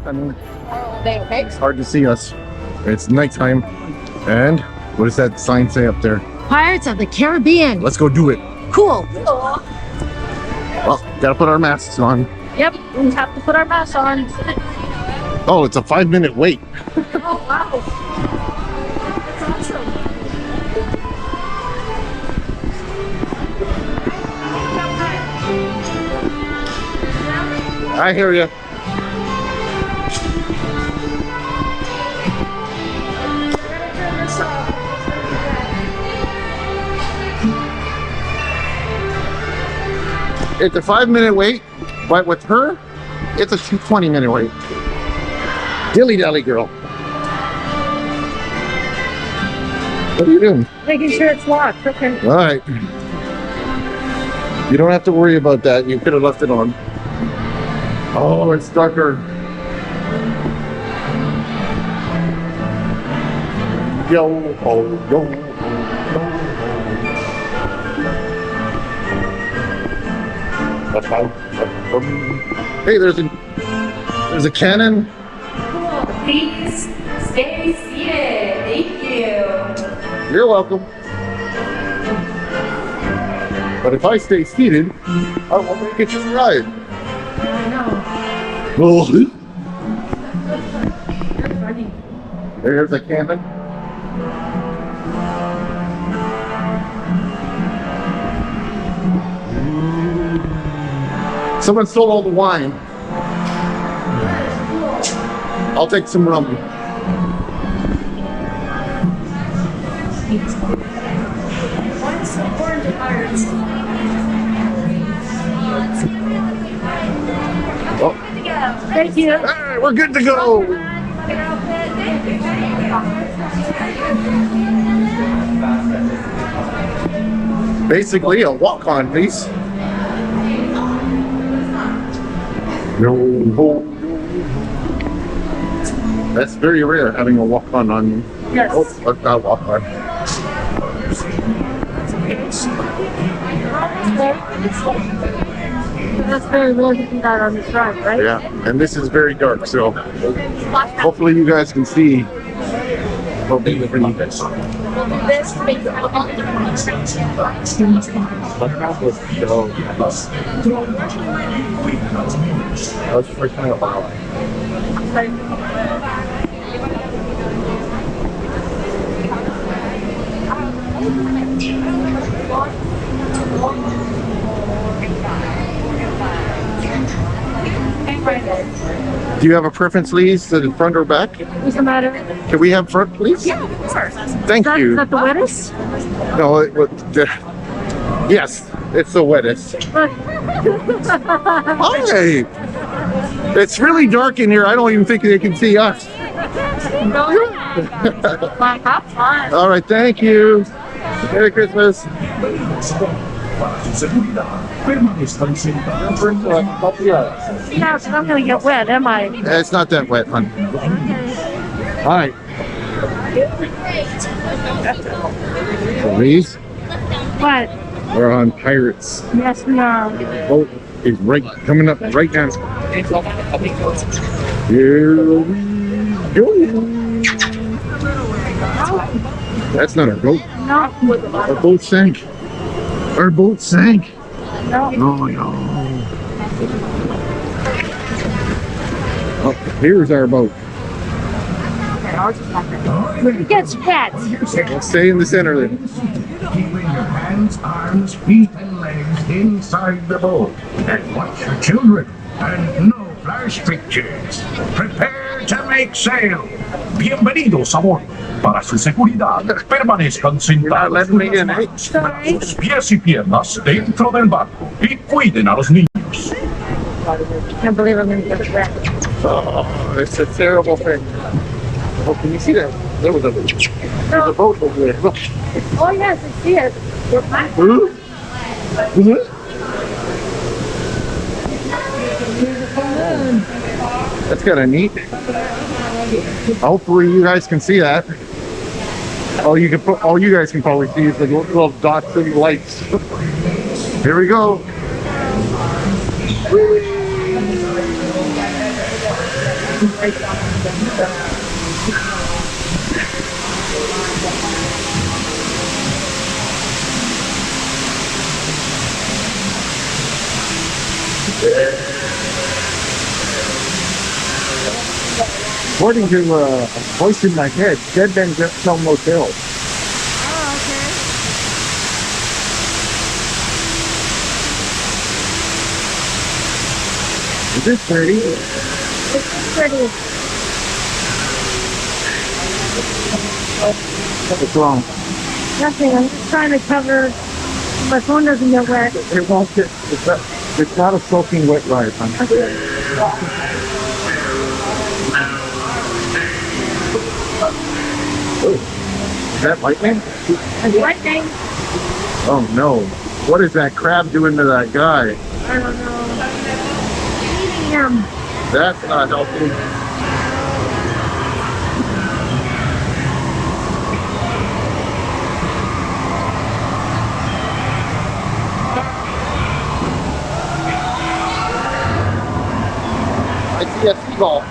and Okay. it's hard to see us. It's nighttime. And what does that sign say up there? Pirates of the Caribbean. Let's go do it. Cool. Well, gotta put our masks on. Yep, we have to put our masks on. Oh, it's a 5-minute wait. Oh, wow. That's awesome. I hear you. It's a 5-minute wait, but with her, it's a 20-minute wait. Dilly dally girl. What are you doing? Making sure it's locked. Okay. All right. You don't have to worry about that. You could have left it on. Oh, it's darker. Yo, oh, yo. Hey, there's a cannon. Cool. Please stay seated. Thank you. You're welcome. But if I stay seated, I won't make it to the ride. I know. Oh. You're funny. There's a cannon. Someone stole all the wine. I'll take some rum. What's important to pirates? Oh. Thank you. Hey, we're good to go. Basically, a walk-on, please. No. That's very rare, having a walk-on on you. Yes. Oh, not walk-on. That's very rare to do that on this ride, right? Yeah, and this is very dark, so hopefully you guys can see. We'll do this to make it That's the first time about Do you have a preference, Lise, to the front or back? What's the matter? Can we have front, please? Yeah, of course. Thank you. Is that the wettest? No, yes, it's the wettest. Hi! It's really dark in here. I don't even think they can see us. Have fun. All right, thank you. Merry Christmas. Yeah, so I'm gonna get wet, am I? It's not that wet, hon. All right. Lise, What? we're on Pirates. Yes, we are. Oh, is right coming up right now. Here we go. That's not our boat. No. Our boat sank. Our boat sank. No. Oh no. Oh, here's our boat. It gets wet. We'll stay in the center then. Keeping your hands, arms, feet, and legs inside the boat. And watch your children. And no flash pictures. Prepare to make sail. Bienvenidos a bordo. Para su seguridad, permanezcan sentados. letting me in, eh? Brazos, pies y piernas dentro del barco. Y cuiden a los niños. Can't believe I'm gonna get wet. Oh, it's a terrible thing. Oh, can you see that? There was there's a boat over there. Look. Oh yes, I see it. We're back. That's kind of neat. Hopefully you guys can see that. All you guys can probably see is the little dots and lights. Here we go. According to a voice in my head, Dead Men Don't Tell No Tales. Oh, Is this pretty? okay. It's pretty. What's wrong? Nothing. I'm just trying to cover. My phone doesn't get wet. It won't get. It's not a soaking wet ride, honey. Okay. Is that lightning? It's lightning. Oh no. What is that crab doing to that guy? I don't know. Eating him. That's not helping. I see a seagull.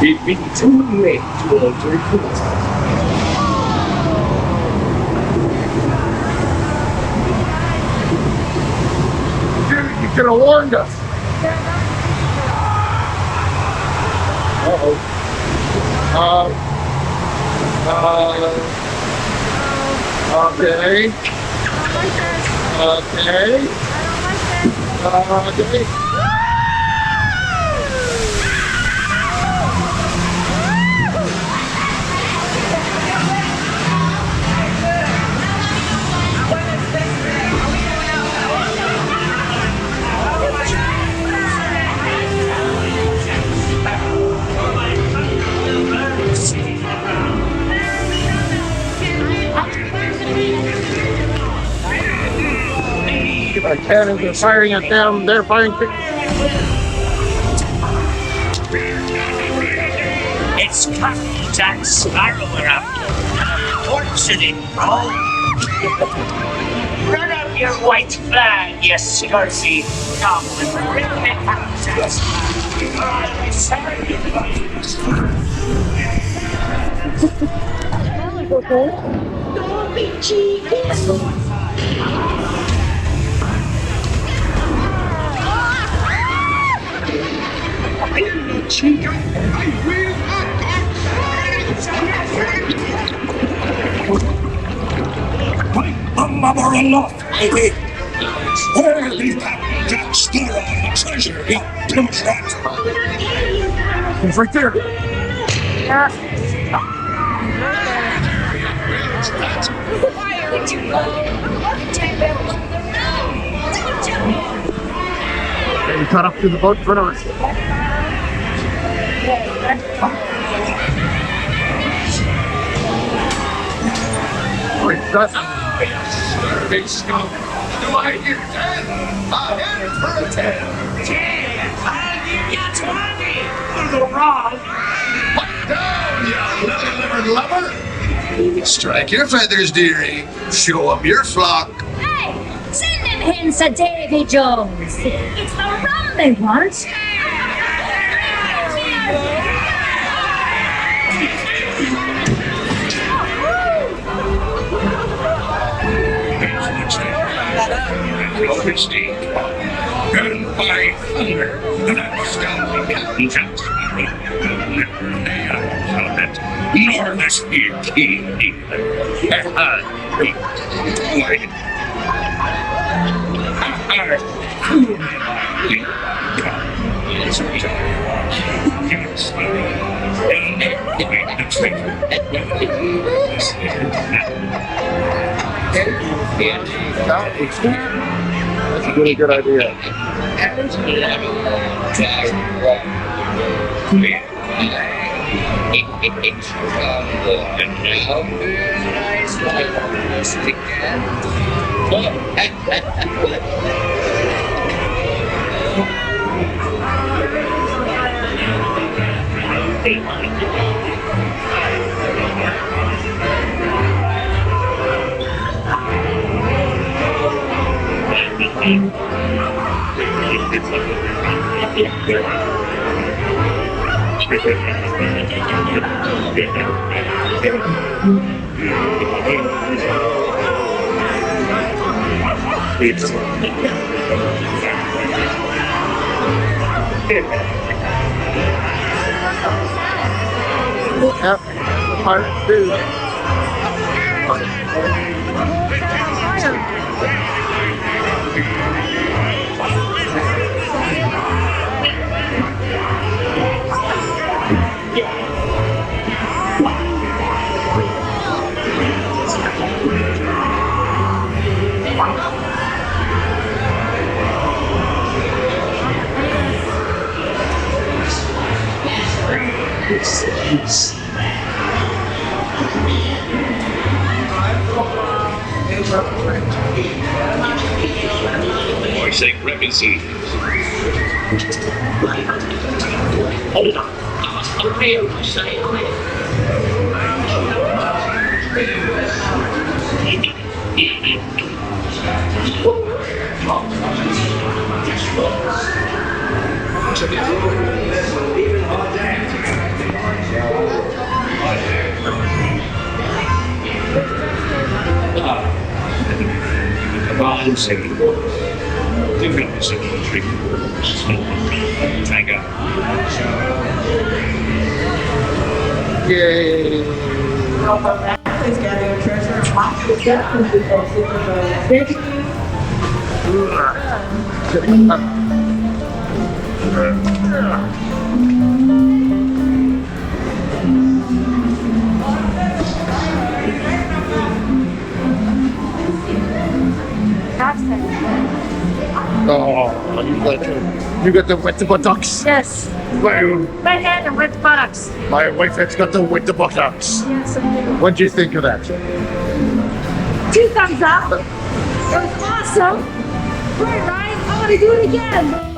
It'd be too late to alter course. Dude, you could have warned us. Uh-oh. Okay. Okay. Our cannons are firing at them. They're firing. It's Captain Jack Sparrow we're after. Torture it, bro. Run up your white flag, you scursy goblin. Bring me Captain Jack Sparrow. Or I'll be sorry about Don't be cheeky. Mother aloft, baby! Where the Captain Jack Sparrow and the treasure, you plumage rat! He's right there. Yeah. He caught up to the boat in front of us. Wait, that's... Big skunk! Do I hear 10? A head for a 10! I'll give you 20 for the wrong. Pipe down, you leather-livered lover! Strike your feathers, dearie. Show 'em your flock. Hey, send them hints to Davy Jones. It's the rum they want. Christy. And by thunder, that scoundrel Captain Jack Sparrow will never lay eyes on it, nor this here key either. That's a really good idea. Yep, part two. I say pregnancy. Hold it on. Okay, I say Yay! Please gather your treasure. Thank you. Oh, you got the wet buttocks. Yes. My, Right hand and with buttocks. my wife has got the wet buttocks. Yes, I do. What'd you think of that? 2 thumbs up. It was awesome. Right, Ryan? I want to do it again.